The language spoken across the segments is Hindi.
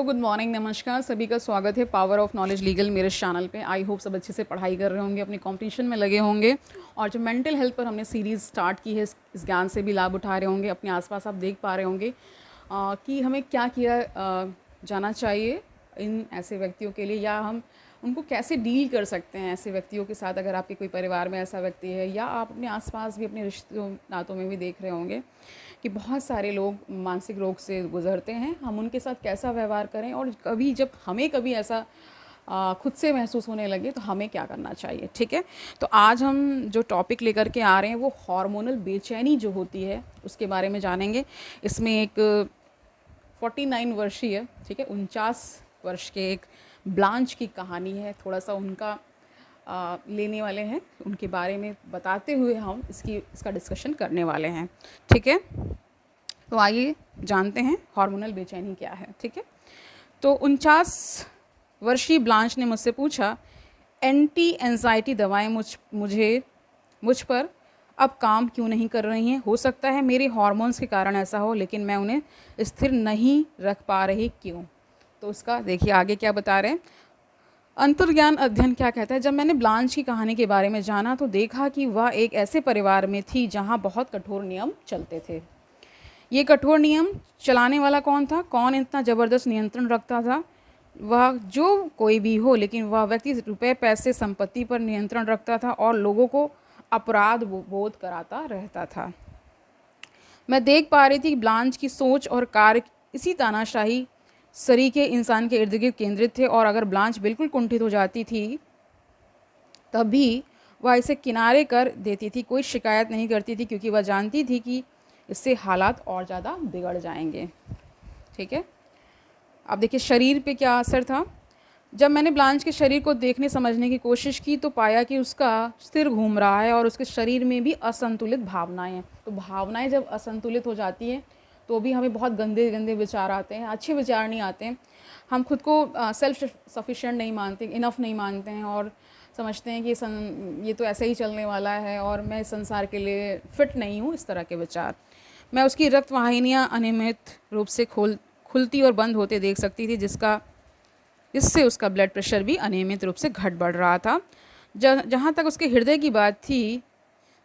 गुड मॉर्निंग, नमस्कार, सभी का स्वागत है पावर ऑफ नॉलेज लीगल मेरे चैनल पे। आई होप सब अच्छे से पढ़ाई कर रहे होंगे, अपनी कंपटीशन में लगे होंगे और जो मेंटल हेल्थ पर हमने सीरीज़ स्टार्ट की है इस ज्ञान से भी लाभ उठा रहे होंगे। अपने आसपास आप देख पा रहे होंगे कि हमें क्या किया जाना चाहिए इन ऐसे व्यक्तियों के लिए, या हम उनको कैसे डील कर सकते हैं ऐसे व्यक्तियों के साथ। अगर आपके कोई परिवार में ऐसा व्यक्ति है या आप अपने आसपास भी अपने रिश्तों नातों में भी देख रहे होंगे कि बहुत सारे लोग मानसिक रोग से गुजरते हैं, हम उनके साथ कैसा व्यवहार करें और कभी जब हमें कभी ऐसा खुद से महसूस होने लगे तो हमें क्या करना चाहिए। ठीक है, तो आज हम जो टॉपिक लेकर के आ रहे हैं वो हार्मोनल बेचैनी जो होती है उसके बारे में जानेंगे। इसमें एक 49 वर्षीय, ठीक है, 49 वर्ष के एक ब्लांच की कहानी है। थोड़ा सा उनका लेने वाले हैं, उनके बारे में बताते हुए हम इसका डिस्कशन करने वाले हैं। ठीक है, तो आइए जानते हैं हार्मोनल बेचैनी क्या है। ठीक है, तो 49 वर्षीय ब्लांच ने मुझसे पूछा, एंटी एंजाइटी दवाएं मुझ पर अब काम क्यों नहीं कर रही हैं? हो सकता है मेरे हार्मोन्स के कारण ऐसा हो, लेकिन मैं उन्हें स्थिर नहीं रख पा रही, क्यों? तो उसका देखिए आगे क्या बता रहे हैं। अंतर्ज्ञान अध्ययन क्या कहता है। जब मैंने ब्लांच की कहानी के बारे में जाना तो देखा कि वह एक ऐसे परिवार में थी जहां बहुत कठोर नियम चलते थे। ये कठोर नियम चलाने वाला कौन था? कौन इतना ज़बरदस्त नियंत्रण रखता था? वह जो कोई भी हो, लेकिन वह व्यक्ति रुपए, पैसे, संपत्ति पर नियंत्रण रखता था और लोगों को अपराध बोध कराता रहता था। मैं देख पा रही थी कि ब्लांच की सोच और कार्य इसी तानाशाही सरीके इंसान के इर्द गिर्द केंद्रित थे, और अगर ब्लांच बिल्कुल कुंठित हो जाती थी तब भी वह इसे किनारे कर देती थी, कोई शिकायत नहीं करती थी, क्योंकि वह जानती थी कि इससे हालात और ज़्यादा बिगड़ जाएंगे। ठीक है, अब देखिए शरीर पे क्या असर था। जब मैंने ब्लांच के शरीर को देखने समझने की कोशिश की तो पाया कि उसका सिर घूम रहा है और उसके शरीर में भी असंतुलित भावनाएं हैं। तो भावनाएं जब असंतुलित हो जाती हैं तो भी हमें बहुत गंदे गंदे विचार आते हैं, अच्छे विचार नहीं आते हैं। हम खुद को सेल्फ सफिशिएंट नहीं मानते, इनफ नहीं मानते हैं और समझते हैं कि ये तो ऐसे ही चलने वाला है और मैं इस संसार के लिए फिट नहीं हूँ, इस तरह के विचार। मैं उसकी रक्त वाहिनियाँ अनियमित रूप से खुलती और बंद होते देख सकती थी, जिससे उसका ब्लड प्रेशर भी अनियमित रूप से घट बढ़ रहा था। जहाँ तक उसके हृदय की बात थी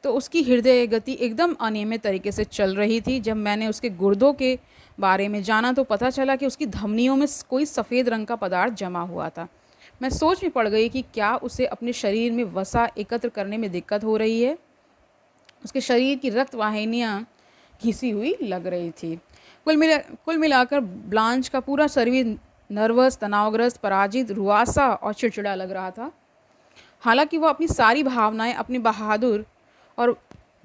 तो उसकी हृदय गति एकदम अनियमित तरीके से चल रही थी। जब मैंने उसके गुर्दों के बारे में जाना तो पता चला कि उसकी धमनियों में कोई सफ़ेद रंग का पदार्थ जमा हुआ था। मैं सोच में पड़ गई कि क्या उसे अपने शरीर में वसा एकत्र करने में दिक्कत हो रही है। उसके शरीर की रक्त वाहिनियाँ घिसी हुई लग रही थी। कुल मिलाकर ब्लांच का पूरा शरीर नर्वस, तनावग्रस्त, पराजित, रुआसा और चिड़चिड़ा लग रहा था। हालांकि वह अपनी सारी भावनाएं अपने बहादुर और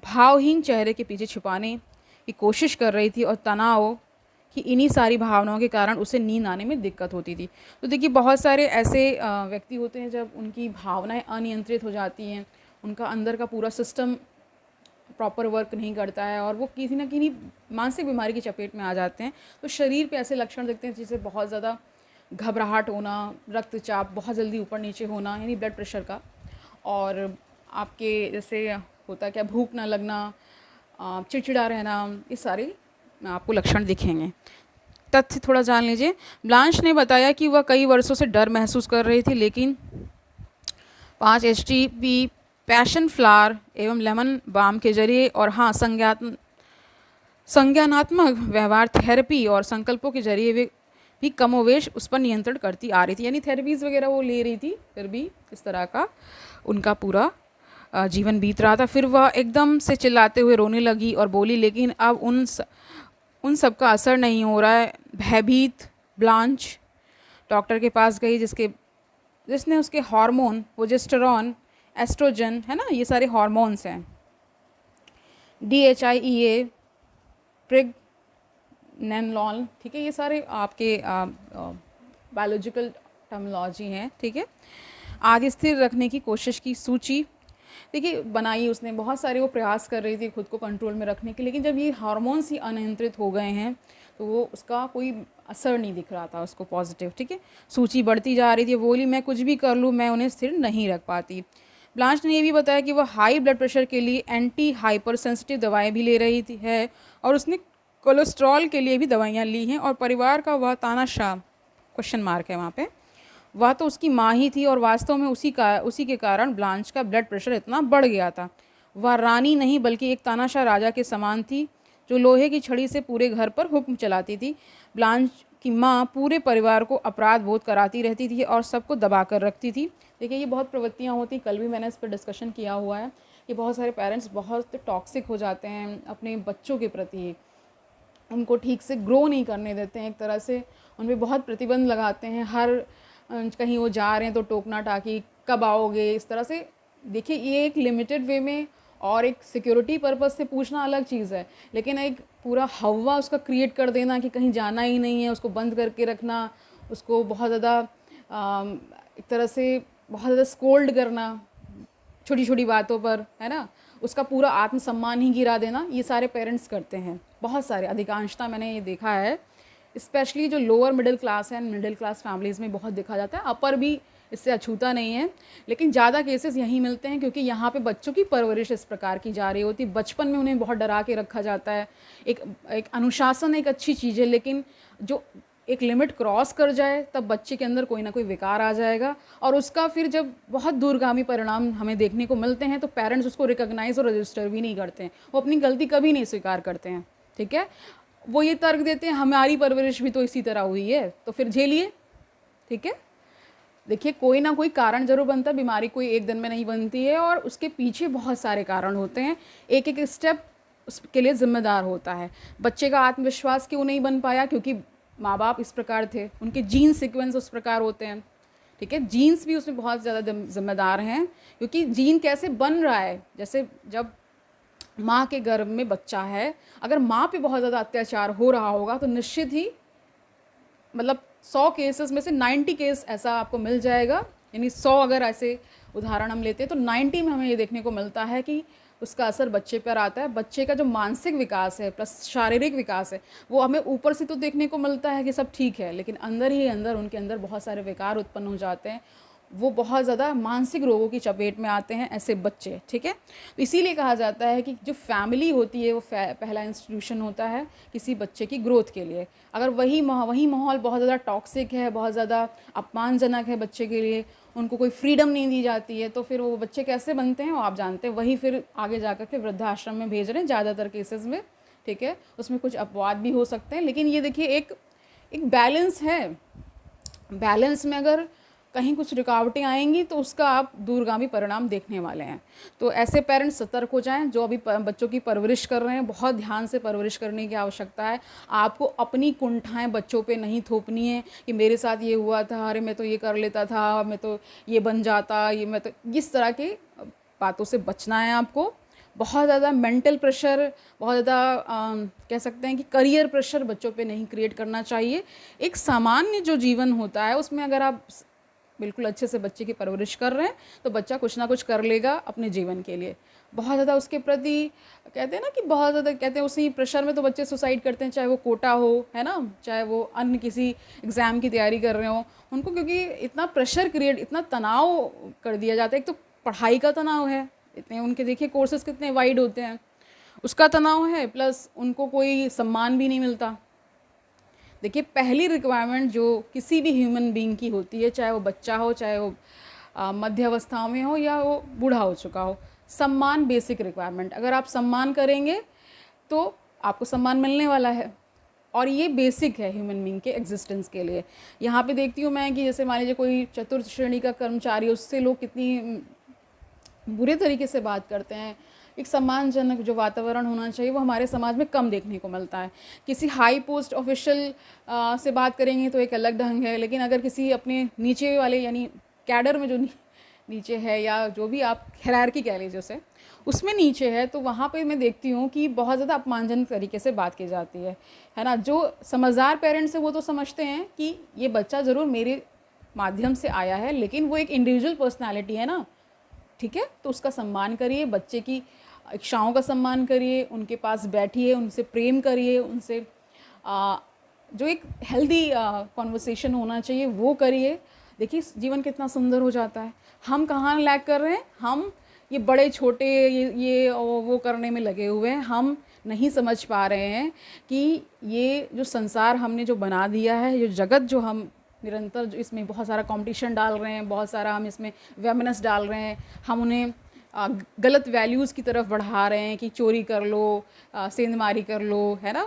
भावहीन चेहरे के पीछे छुपाने की कोशिश कर रही थी, और तनाव की इन्हीं सारी भावनाओं के कारण उसे नींद आने में दिक्कत होती थी। तो देखिए बहुत सारे ऐसे व्यक्ति होते हैं जब उनकी भावनाएं अनियंत्रित हो जाती हैं, उनका अंदर का पूरा सिस्टम प्रॉपर वर्क नहीं करता है और वो किसी न किसी मानसिक बीमारी की चपेट में आ जाते हैं। तो शरीर पे ऐसे लक्षण दिखते हैं जैसे बहुत ज़्यादा घबराहट होना, रक्तचाप बहुत जल्दी ऊपर नीचे होना, यानी ब्लड प्रेशर का, और आपके जैसे होता क्या, भूख ना लगना, चिड़चिड़ा रहना, ये सारे आपको लक्षण दिखेंगे। तथ्य थोड़ा जान लीजिए। ब्लांच ने बताया कि वह कई वर्षों से डर महसूस कर रही थी, लेकिन 5 HTP पैशन फ्लावर एवं लेमन बाम के जरिए और हाँ संज्ञानात्मक व्यवहार थेरेपी और संकल्पों के जरिए वे भी कमोवेश उस पर नियंत्रण करती आ रही थी। यानी थेरेपीज़ वगैरह वो ले रही थी, फिर भी इस तरह का उनका पूरा जीवन बीत रहा था। फिर वह एकदम से चिल्लाते हुए रोने लगी और बोली, लेकिन अब उन सब का असर नहीं हो रहा है। भयभीत ब्लांच डॉक्टर के पास गई, जिसने उसके हार्मोन प्रोजेस्टेरॉन, एस्ट्रोजन, है ना, ये सारे हार्मोन्स हैं, DHEA, प्रेगनेनलॉन, ठीक है, ये सारे आपके बायोलॉजिकल टर्मिनोलॉजी हैं, ठीक है, आदि स्थिर रखने की कोशिश की सूची देखिए बनाई उसने। बहुत सारे वो प्रयास कर रही थी खुद को कंट्रोल में रखने के, लेकिन जब ये हार्मोन्स ही अनियंत्रित हो गए हैं तो वो उसका कोई असर नहीं दिख रहा था उसको पॉजिटिव। ठीक है, सूची बढ़ती जा रही थी। बोली, मैं कुछ भी कर लूँ, मैं उन्हें स्थिर नहीं रख पाती। ब्लांच ने ये भी बताया कि वह हाई ब्लड प्रेशर के लिए एंटी हाइपर सेंसिटिव दवाएँ भी ले रही थी है, और उसने कोलेस्ट्रॉल के लिए भी दवाइयाँ ली हैं, और परिवार का वह तानाशाह क्वेश्चन मार्क है वहाँ पे। वह तो उसकी माँ ही थी और वास्तव में उसी के कारण ब्लांच का ब्लड प्रेशर इतना बढ़ गया था। वह रानी नहीं बल्कि एक तानाशाह राजा के समान थी जो लोहे की छड़ी से पूरे घर पर हुक्म चलाती थी। ब्लांच की माँ पूरे परिवार को अपराध बोध कराती रहती थी और सबको दबा कर रखती थी। देखिए ये बहुत प्रवृत्तियाँ होती, कल भी मैंने इस पर डिस्कशन किया हुआ है कि बहुत सारे पेरेंट्स बहुत टॉक्सिक हो जाते हैं अपने बच्चों के प्रति, उनको ठीक से ग्रो नहीं करने देते हैं, एक तरह से उन पर बहुत प्रतिबंध लगाते हैं। हर कहीं वो जा रहे हैं तो टोकना टाकी, कब आओगे, इस तरह से। देखिए ये एक लिमिटेड वे में और एक सिक्योरिटी पर्पस से पूछना अलग चीज़ है, लेकिन एक पूरा हवा उसका क्रिएट कर देना कि कहीं जाना ही नहीं है, उसको बंद करके रखना, उसको बहुत ज़्यादा एक तरह से बहुत ज़्यादा स्कोल्ड करना छोटी छोटी बातों पर, है ना, उसका पूरा आत्मसम्मान ही गिरा देना, ये सारे पेरेंट्स करते हैं। बहुत सारे, अधिकांशता मैंने ये देखा है, स्पेशली जो लोअर मिडिल क्लास है, मिडिल क्लास फैमिलीज़ में बहुत देखा जाता है। अपर भी इससे अछूता नहीं है, लेकिन ज़्यादा केसेस यहीं मिलते हैं क्योंकि यहाँ पे बच्चों की परवरिश इस प्रकार की जा रही होती। बचपन में उन्हें बहुत डरा के रखा जाता है। एक अनुशासन एक अच्छी चीज़ है, लेकिन जो एक लिमिट क्रॉस कर जाए तब बच्चे के अंदर कोई ना कोई विकार आ जाएगा और उसका फिर जब बहुत दूरगामी परिणाम हमें देखने को मिलते हैं तो पेरेंट्स उसको रिकॉग्नाइज़ और रजिस्टर भी नहीं करते हैं, वो अपनी गलती कभी नहीं स्वीकार करते हैं। ठीक है, वो ये तर्क देते हैं हमारी परवरिश भी तो इसी तरह हुई है, तो फिर झेलिए। ठीक है, देखिए कोई ना कोई कारण जरूर बनता है, बीमारी कोई एक दिन में नहीं बनती है और उसके पीछे बहुत सारे कारण होते हैं। एक एक स्टेप उसके लिए जिम्मेदार होता है। बच्चे का आत्मविश्वास क्यों नहीं बन पाया? क्योंकि माँ बाप इस प्रकार थे, उनके जीन सीक्वेंस उस प्रकार होते हैं। ठीक है, जीन्स भी उसमें बहुत ज़्यादा जिम्मेदार हैं, क्योंकि जीन कैसे बन रहा है। जैसे जब माँ के गर्भ में बच्चा है, अगर माँ पे बहुत ज़्यादा अत्याचार हो रहा होगा तो निश्चित ही मतलब 100 केसेस में से 90 केस ऐसा आपको मिल जाएगा। यानी 100 अगर ऐसे उदाहरण हम लेते हैं तो 90 में हमें ये देखने को मिलता है कि उसका असर बच्चे पर आता है। बच्चे का जो मानसिक विकास है प्लस शारीरिक विकास है, वो हमें ऊपर से तो देखने को मिलता है कि सब ठीक है, लेकिन अंदर ही अंदर उनके अंदर बहुत सारे विकार उत्पन्न हो जाते हैं। वो बहुत ज़्यादा मानसिक रोगों की चपेट में आते हैं ऐसे बच्चे। ठीक है, तो इसीलिए कहा जाता है कि जो फैमिली होती है वो पहला इंस्टीट्यूशन होता है किसी बच्चे की ग्रोथ के लिए। अगर वही माहौल बहुत ज़्यादा टॉक्सिक है, बहुत ज़्यादा अपमानजनक है बच्चे के लिए, उनको कोई फ्रीडम नहीं दी जाती है, तो फिर वो बच्चे कैसे बनते हैं वो आप जानते हैं। वही फिर आगे जा कर के वृद्धाश्रम में भेज रहे हैं ज़्यादातर केसेस में। ठीक है, उसमें कुछ अपवाद भी हो सकते हैं, लेकिन ये देखिए एक बैलेंस है। बैलेंस में अगर कहीं कुछ रुकावटें आएंगी तो उसका आप दूरगामी परिणाम देखने वाले हैं। तो ऐसे पेरेंट्स सतर्क हो जाएं जो अभी बच्चों की परवरिश कर रहे हैं। बहुत ध्यान से परवरिश करने की आवश्यकता है। आपको अपनी कुंठाएं बच्चों पे नहीं थोपनी है कि मेरे साथ ये हुआ था, अरे मैं तो ये कर लेता था, मैं तो ये बन जाता, ये मैं तो, इस तरह की बातों से बचना है आपको। बहुत ज़्यादा मेंटल प्रेशर, बहुत ज़्यादा कह सकते हैं कि करियर प्रेशर बच्चों पे नहीं क्रिएट करना चाहिए। एक सामान्य जो जीवन होता है उसमें अगर आप बिल्कुल अच्छे से बच्चे की परवरिश कर रहे हैं तो बच्चा कुछ ना कुछ कर लेगा अपने जीवन के लिए। बहुत ज़्यादा उसके प्रति कहते हैं ना कि बहुत ज़्यादा कहते हैं उसी प्रेशर में तो बच्चे सुसाइड करते हैं, चाहे वो कोटा हो, है ना, चाहे वो अन्य किसी एग्ज़ाम की तैयारी कर रहे हो उनको, क्योंकि इतना प्रेशर क्रिएट, इतना तनाव कर दिया जाता है। एक तो पढ़ाई का तनाव है, इतने उनके देखिए कोर्सेज़ कितने वाइड होते हैं, उसका तनाव है, प्लस उनको कोई सम्मान भी नहीं मिलता। देखिए पहली रिक्वायरमेंट जो किसी भी ह्यूमन बीइंग की होती है, चाहे वो बच्चा हो, चाहे वो मध्य अवस्था में हो या वो बूढ़ा हो चुका हो, सम्मान बेसिक रिक्वायरमेंट। अगर आप सम्मान करेंगे तो आपको सम्मान मिलने वाला है और ये बेसिक है ह्यूमन बीइंग के एग्जिस्टेंस के लिए। यहाँ पे देखती हूँ मैं कि जैसे मान लीजिए कोई चतुर्थ श्रेणी का कर्मचारी, उससे लोग कितनी बुरे तरीके से बात करते हैं। एक सम्मानजनक जो वातावरण होना चाहिए वो हमारे समाज में कम देखने को मिलता है। किसी हाई पोस्ट ऑफिशियल से बात करेंगे तो एक अलग ढंग है, लेकिन अगर किसी अपने नीचे वाले यानी कैडर में जो नीचे है या जो भी आप हायरार्की कह लीजिए उसे, उसमें नीचे है, तो वहाँ पे मैं देखती हूँ कि बहुत ज़्यादा अपमानजनक तरीके से बात की जाती है ना। जो समझदार पेरेंट्स हैं वो तो समझते हैं कि ये बच्चा ज़रूर मेरे माध्यम से आया है, लेकिन वो एक इंडिविजुअल पर्सनैलिटी है ना। ठीक है, तो उसका सम्मान करिए, बच्चे की इच्छाओं का सम्मान करिए, उनके पास बैठिए, उनसे प्रेम करिए, उनसे जो एक हेल्दी कॉन्वर्सेशन होना चाहिए वो करिए। देखिए जीवन कितना सुंदर हो जाता है। हम कहाँ लैग कर रहे हैं, हम ये बड़े छोटे ये वो करने में लगे हुए हैं। हम नहीं समझ पा रहे हैं कि ये जो संसार हमने जो बना दिया है, ये जगत जो हम निरंतर जो इसमें बहुत सारा कंपटीशन डाल रहे हैं, बहुत सारा हम इसमें वेमिनेस डाल रहे हैं, हम उन्हें गलत वैल्यूज़ की तरफ बढ़ा रहे हैं कि चोरी कर लो, सेंधमारी कर लो, है ना,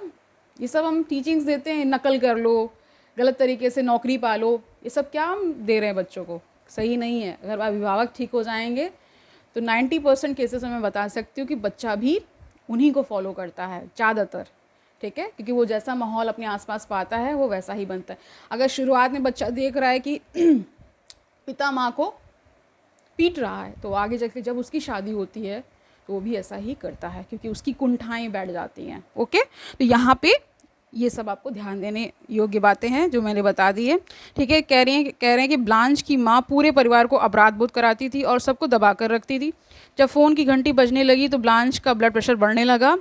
ये सब हम टीचिंग्स देते हैं, नकल कर लो, गलत तरीके से नौकरी पालो, ये सब क्या हम दे रहे हैं बच्चों को, सही नहीं है। अगर अभिभावक ठीक हो जाएंगे तो 90% केसेस में मैं बता सकती हूँ कि बच्चा भी उन्हीं को फॉलो करता है ज़्यादातर, ठीक है, क्योंकि वो जैसा माहौल अपने आसपास पाता है वो वैसा ही बनता है। अगर शुरुआत में बच्चा देख रहा है कि पिता माँ को पीट रहा है, तो आगे जाके जब उसकी शादी होती है तो वो भी ऐसा ही करता है, क्योंकि उसकी कुंठाएं बैठ जाती हैं। ओके, तो यहाँ पे ये सब आपको ध्यान देने योग्य बातें हैं जो मैंने बता दी है, ठीक है। कह रहे हैं कि ब्लांच की माँ पूरे परिवार को अपराध बोध कराती थी और सबको दबा कर रखती थी। जब फ़ोन की घंटी बजने लगी तो ब्लांच का ब्लड प्रेशर बढ़ने लगा,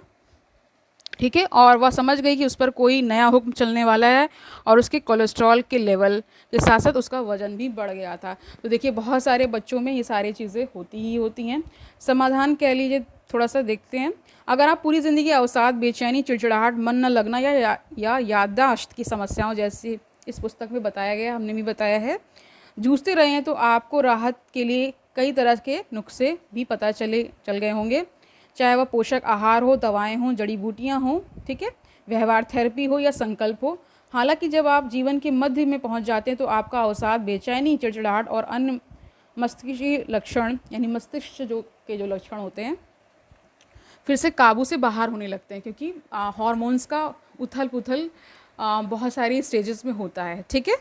ठीक है, और वह समझ गई कि उस पर कोई नया हुक्म चलने वाला है, और उसके कोलेस्ट्रॉल के लेवल के साथ साथ उसका वज़न भी बढ़ गया था। तो देखिए बहुत सारे बच्चों में ये सारी चीज़ें होती ही होती हैं। समाधान कह लीजिए, थोड़ा सा देखते हैं। अगर आप पूरी ज़िंदगी अवसाद, बेचैनी, चिड़चिड़ाहट, मन न लगना या याददाश्त की समस्याओं जैसे इस पुस्तक में बताया गया, हमने भी बताया है, जूझते रहे हैं, तो आपको राहत के लिए कई तरह के नुस्खे भी पता चल गए होंगे, चाहे वह पोषक आहार हो, दवाएं हों, जड़ी बूटियां हों, ठीक है, व्यवहार थेरेपी हो या संकल्प हो। हालांकि जब आप जीवन के मध्य में पहुंच जाते हैं तो आपका अवसाद, बेचैनी, चिड़चिड़ाहट और अन्य मस्तिष्कीय लक्षण, यानी मस्तिष्क जो लक्षण होते हैं, फिर से काबू से बाहर होने लगते हैं, क्योंकि हार्मोन्स का उथल पुथल बहुत सारी स्टेजेस में होता है, ठीक है।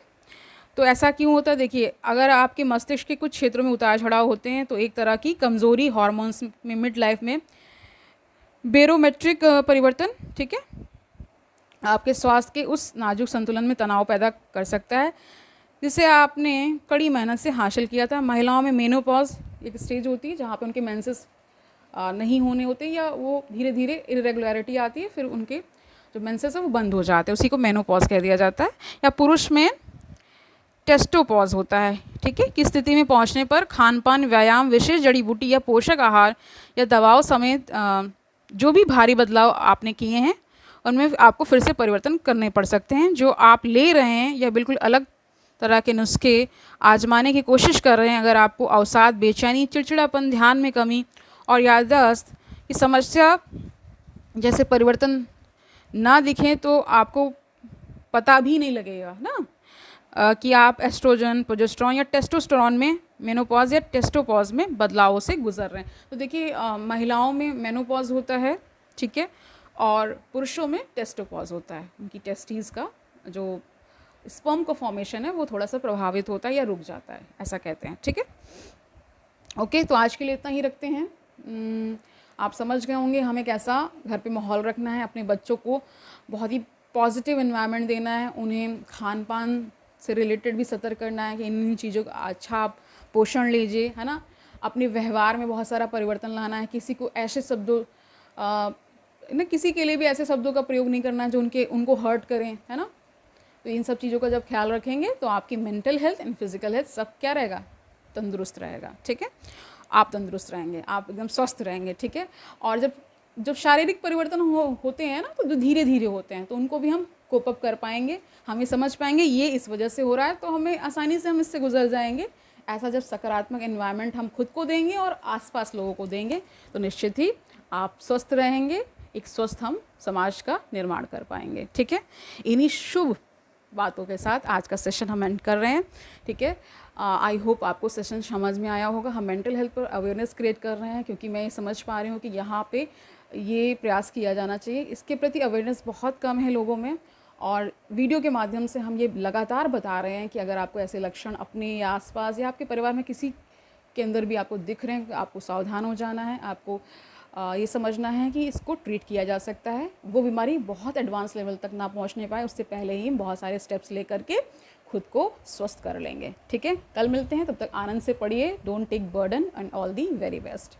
तो ऐसा क्यों होता है? देखिए, अगर आपके मस्तिष्क के कुछ क्षेत्रों में उतार चढ़ाव होते हैं तो एक तरह की कमज़ोरी हार्मोन्स में मिड लाइफ में बेरोमेट्रिक परिवर्तन, ठीक है, आपके स्वास्थ्य के उस नाजुक संतुलन में तनाव पैदा कर सकता है जिसे आपने कड़ी मेहनत से हासिल किया था। महिलाओं में मेनोपॉज एक स्टेज होती है जहाँ पे उनके मेंसेस नहीं होने होते, या वो धीरे धीरे इरेगुलरिटी आती है, फिर उनके जो मेंसेस है वो बंद हो जाते हैं, उसी को मेनोपॉज कह दिया जाता है। या पुरुष में टेस्टोपॉज होता है, ठीक है, की स्थिति में पहुंचने पर खान पान, व्यायाम, विशेष जड़ी बूटी या पोषक आहार या दवाओं समेत जो भी भारी बदलाव आपने किए हैं उनमें आपको फिर से परिवर्तन करने पड़ सकते हैं। जो आप ले रहे हैं या बिल्कुल अलग तरह के नुस्खे आजमाने की कोशिश कर रहे हैं, अगर आपको अवसाद, बेचैनी, चिड़चिड़ापन, ध्यान में कमी और याददाश्त की समस्या जैसे परिवर्तन ना दिखें तो आपको पता भी नहीं लगेगा ना कि आप एस्ट्रोजन, प्रोजेस्टेरॉन या टेस्टोस्टेरॉन में मेनोपॉज या टेस्टोपॉज में बदलावों से गुजर रहे हैं। तो देखिए महिलाओं में मेनोपॉज होता है, ठीक है, और पुरुषों में टेस्टोपॉज होता है। उनकी टेस्टीज का जो स्पर्म का फॉर्मेशन है वो थोड़ा सा प्रभावित होता है या रुक जाता है, ऐसा कहते हैं, ठीक है। ओके, तो आज के लिए इतना ही रखते हैं। आप समझ गए होंगे हमें कैसा घर पे माहौल रखना है, अपने बच्चों को बहुत ही पॉजिटिव एनवायरनमेंट देना है, उन्हें खान पान से रिलेटेड भी सतर्क करना है कि इन चीज़ों का अच्छा आप पोषण लीजिए, है ना। अपने व्यवहार में बहुत सारा परिवर्तन लाना है, किसी को ऐसे शब्दों ना किसी के लिए भी ऐसे शब्दों का प्रयोग नहीं करना है जो उनको हर्ट करें, है ना। तो इन सब चीज़ों का जब ख्याल रखेंगे तो आपकी mental health and physical health सब क्या रहेगा, तंदुरुस्त रहेगा, ठीक है। आप तंदुरुस्त रहेंगे, आप एकदम स्वस्थ रहेंगे, ठीक है। और जब शारीरिक परिवर्तन होते हैं ना तो धीरे धीरे होते हैं, तो उनको भी हम कोप अप कर पाएंगे, हम ये समझ पाएंगे ये इस वजह से हो रहा है, तो हमें आसानी से हम इससे गुजर जाएंगे। ऐसा जब सकारात्मक एनवायरनमेंट हम खुद को देंगे और आसपास लोगों को देंगे तो निश्चित ही आप स्वस्थ रहेंगे, एक स्वस्थ हम समाज का निर्माण कर पाएंगे, ठीक है। इन्हीं शुभ बातों के साथ आज का सेशन हम एंड कर रहे हैं, ठीक है। आई होप आपको सेशन समझ में आया होगा। हम मेंटल हेल्थ पर अवेयरनेस क्रिएट कर रहे हैं क्योंकि मैं ये समझ पा रही हूँ कि यहाँ पे ये प्रयास किया जाना चाहिए। इसके प्रति अवेयरनेस बहुत कम है लोगों में, और वीडियो के माध्यम से हम ये लगातार बता रहे हैं कि अगर आपको ऐसे लक्षण अपने या आसपास या आपके परिवार में किसी के अंदर भी आपको दिख रहे हैं, आपको सावधान हो जाना है, आपको ये समझना है कि इसको ट्रीट किया जा सकता है। वो बीमारी बहुत एडवांस लेवल तक ना पहुंचने पाए उससे पहले ही बहुत सारे स्टेप्स ले करके खुद को स्वस्थ कर लेंगे, ठीक है। कल मिलते हैं, तब तक आनंद से पढ़िए। Don't take burden and all the very best.